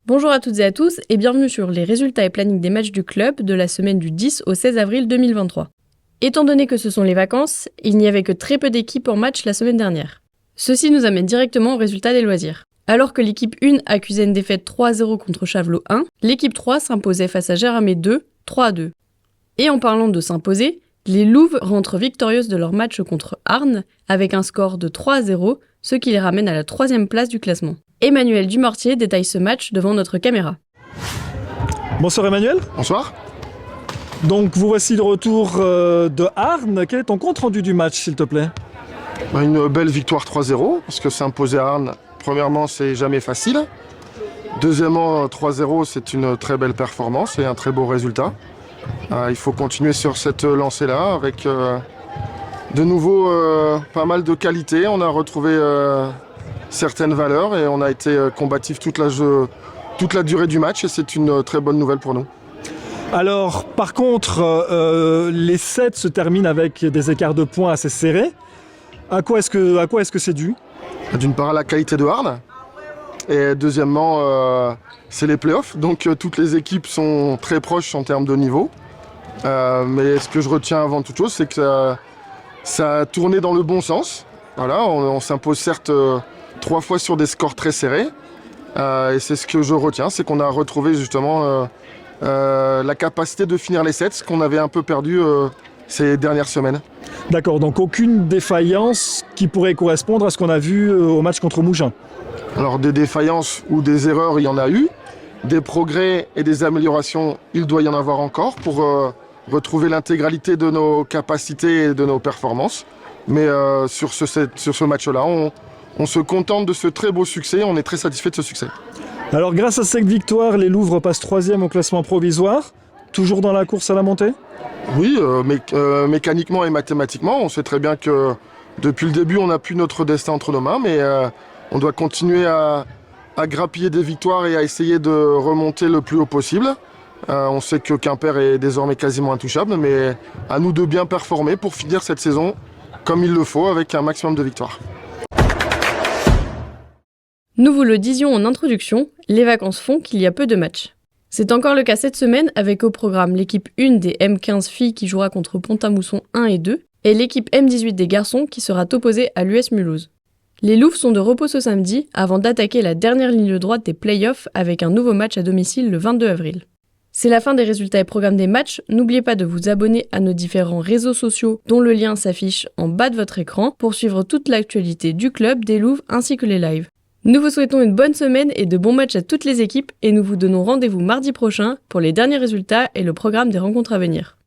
Bonjour à toutes et à tous et bienvenue sur les résultats et planning des matchs du club de la semaine du 10 au 16 avril 2023. Étant donné que ce sont les vacances, il n'y avait que très peu d'équipes en match la semaine dernière. Ceci nous amène directement au résultat des loisirs. Alors que l'équipe 1 accusait une défaite 3-0 contre Chavelot 1, l'équipe 3 s'imposait face à Géramé 2, 3-2. Et en parlant de s'imposer, les Louves rentrent victorieuses de leur match contre Arnes avec un score de 3-0, ce qui les ramène à la 3e place du classement. Emmanuel Dumortier détaille ce match devant notre caméra. Bonsoir Emmanuel. Bonsoir. Donc vous voici de retour de Arnes. Quel est ton compte rendu du match s'il te plaît ? Une belle victoire 3-0, parce que s'imposer à Arnes, premièrement c'est jamais facile. Deuxièmement 3-0 c'est une très belle performance et un très beau résultat. Il faut continuer sur cette lancée-là avec de nouveau pas mal de qualité. On a retrouvé certaines valeurs et on a été combatif toute la durée du match et c'est une très bonne nouvelle pour nous. Alors par contre les sets se terminent avec des écarts de points assez serrés. À quoi est-ce que c'est dû ? D'une part à la qualité de Arnes et deuxièmement c'est les playoffs, donc toutes les équipes sont très proches en termes de niveau. Mais ce que je retiens avant toute chose, c'est que ça a tourné dans le bon sens. Voilà, on s'impose certes 3 fois sur des scores très serrés. Et c'est ce que je retiens, c'est qu'on a retrouvé justement la capacité de finir les sets, ce qu'on avait un peu perdu ces dernières semaines. D'accord, donc aucune défaillance qui pourrait correspondre à ce qu'on a vu au match contre Mougins. Alors des défaillances ou des erreurs, il y en a eu. Des progrès et des améliorations, il doit y en avoir encore pour retrouver l'intégralité de nos capacités et de nos performances. Mais sur ce match-là, on se contente de ce très beau succès, on est très satisfait de ce succès. Alors grâce à cette victoire, les Louves passent 3e au classement provisoire, toujours dans la course à la montée ? Oui, mécaniquement et mathématiquement, on sait très bien que depuis le début, on n'a plus notre destin entre nos mains, mais on doit continuer à grappiller des victoires et à essayer de remonter le plus haut possible. On sait que Quimper est désormais quasiment intouchable, mais à nous de bien performer pour finir cette saison comme il le faut, avec un maximum de victoires. Nous vous le disions en introduction, les vacances font qu'il y a peu de matchs. C'est encore le cas cette semaine avec au programme l'équipe 1 des M15 filles qui jouera contre Pont-à-Mousson 1 et 2 et l'équipe M18 des garçons qui sera opposée à l'US Mulhouse. Les Louves sont de repos ce samedi avant d'attaquer la dernière ligne droite des play-offs avec un nouveau match à domicile le 22 avril. C'est la fin des résultats et programmes des matchs. N'oubliez pas de vous abonner à nos différents réseaux sociaux dont le lien s'affiche en bas de votre écran pour suivre toute l'actualité du club, des Louves ainsi que les lives. Nous vous souhaitons une bonne semaine et de bons matchs à toutes les équipes et nous vous donnons rendez-vous mardi prochain pour les derniers résultats et le programme des rencontres à venir.